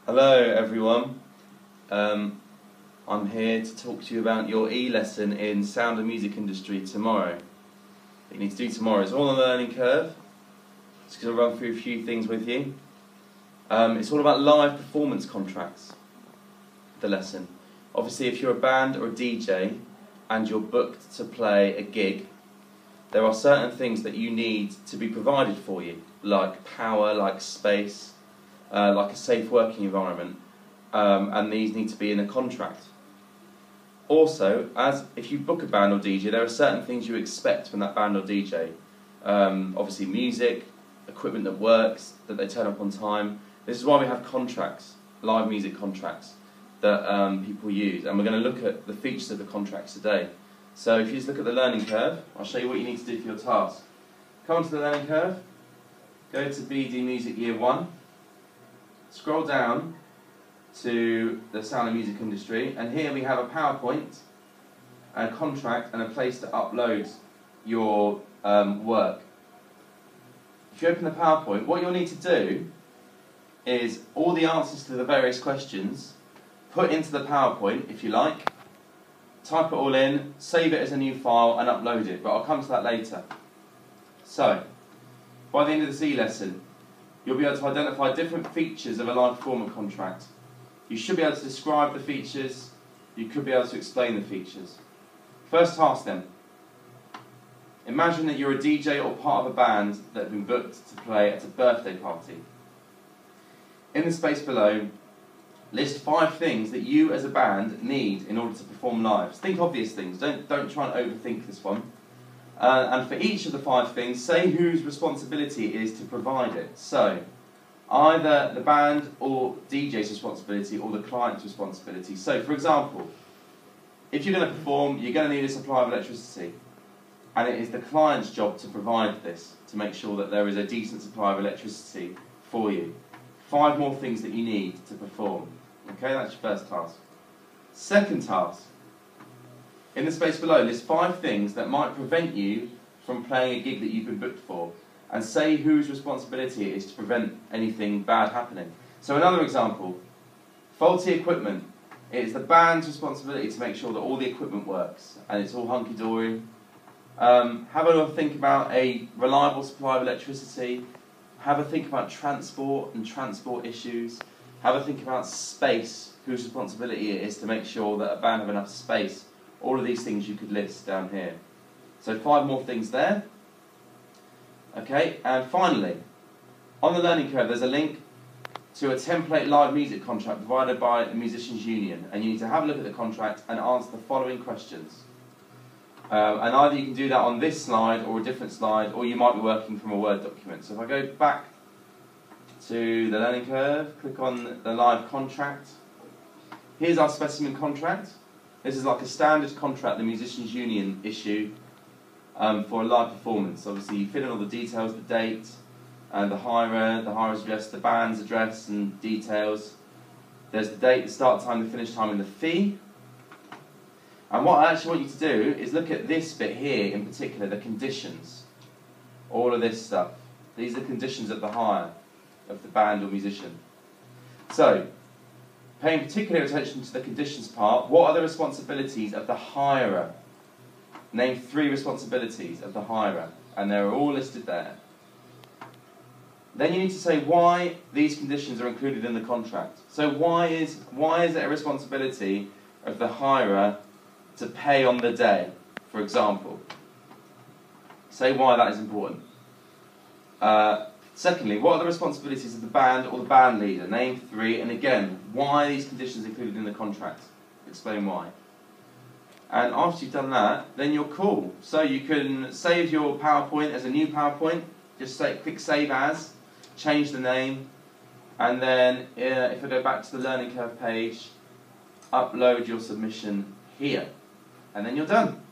Hello everyone, I'm here to talk to you about your e-lesson in Sound and Music Industry tomorrow. That you need to do tomorrow. It's all on the learning curve. Just going to run through a few things with you. It's all about live performance contracts, the lesson. Obviously if you're a band or a DJ and you're booked to play a gig, there are certain things that you need to be provided for you, like power, like space, like a safe working environment, and these need to be in a contract. Also, if you book a band or DJ, there are certain things you expect from that band or DJ. Obviously music, equipment that works, that they turn up on time. This is why we have contracts, live music contracts, that people use, and we're going to look at the features of the contracts today. So if you just look at the learning curve, I'll show you what you need to do for your task. Come onto the learning curve, go to BD Music Year 1, scroll down to the Sound and Music Industry, and here we have a PowerPoint, a contract, and a place to upload your work. If you open the PowerPoint, what you'll need to do is all the answers to the various questions put into the PowerPoint, if you like, type it all in, save it as a new file and upload it, but I'll come to that later. So, by the end of this e-lesson, you'll be able to identify different features of a live performance contract. You should be able to describe the features, you could be able to explain the features. First task then. Imagine that you're a DJ or part of a band that have been booked to play at a birthday party. In the space below, list 5 things that you as a band need in order to perform live. Think obvious things, don't try and overthink this one. And for each of the 5 things, say whose responsibility it is to provide it. So, either the band or DJ's responsibility or the client's responsibility. So, for example, if you're going to perform, you're going to need a supply of electricity. And it is the client's job to provide this, to make sure that there is a decent supply of electricity for you. 5 more things that you need to perform. Okay, that's your first task. Second task. In the space below, list 5 things that might prevent you from playing a gig that you've been booked for, and say whose responsibility it is to prevent anything bad happening. So another example, faulty equipment. It is the band's responsibility to make sure that all the equipment works and it's all hunky-dory. Have a think about a reliable supply of electricity. Have a think about transport and transport issues. Have a think about space, whose responsibility it is to make sure that a band have enough space. All of these things you could list down here. So 5 more things there. Okay, and finally, on the learning curve there's a link to a template live music contract provided by the Musicians Union, and you need to have a look at the contract and answer the following questions. And either you can do that on this slide or a different slide, or you might be working from a Word document. So if I go back to the learning curve, click on the live contract. Here's our specimen contract. This is like a standard contract the Musicians Union issue for a live performance. Obviously you fill in all the details, the date, and the hirer's address, the band's address and details. There's the date, the start time, the finish time, and the fee. And what I actually want you to do is look at this bit here in particular, the conditions. All of this stuff. These are the conditions of the hire of the band or musician. So, paying particular attention to the conditions part, what are the responsibilities of the hirer? Name 3 responsibilities of the hirer, and they're all listed there. Then you need to say why these conditions are included in the contract. So why is it a responsibility of the hirer to pay on the day, for example? Say why that is important. Secondly, what are the responsibilities of the band or the band leader? Name 3, and again, why are these conditions included in the contract? Explain why. And after you've done that, then you're cool. So you can save your PowerPoint as a new PowerPoint, just click Save As, change the name, and then if I go back to the Learning Curve page, upload your submission here, and then you're done.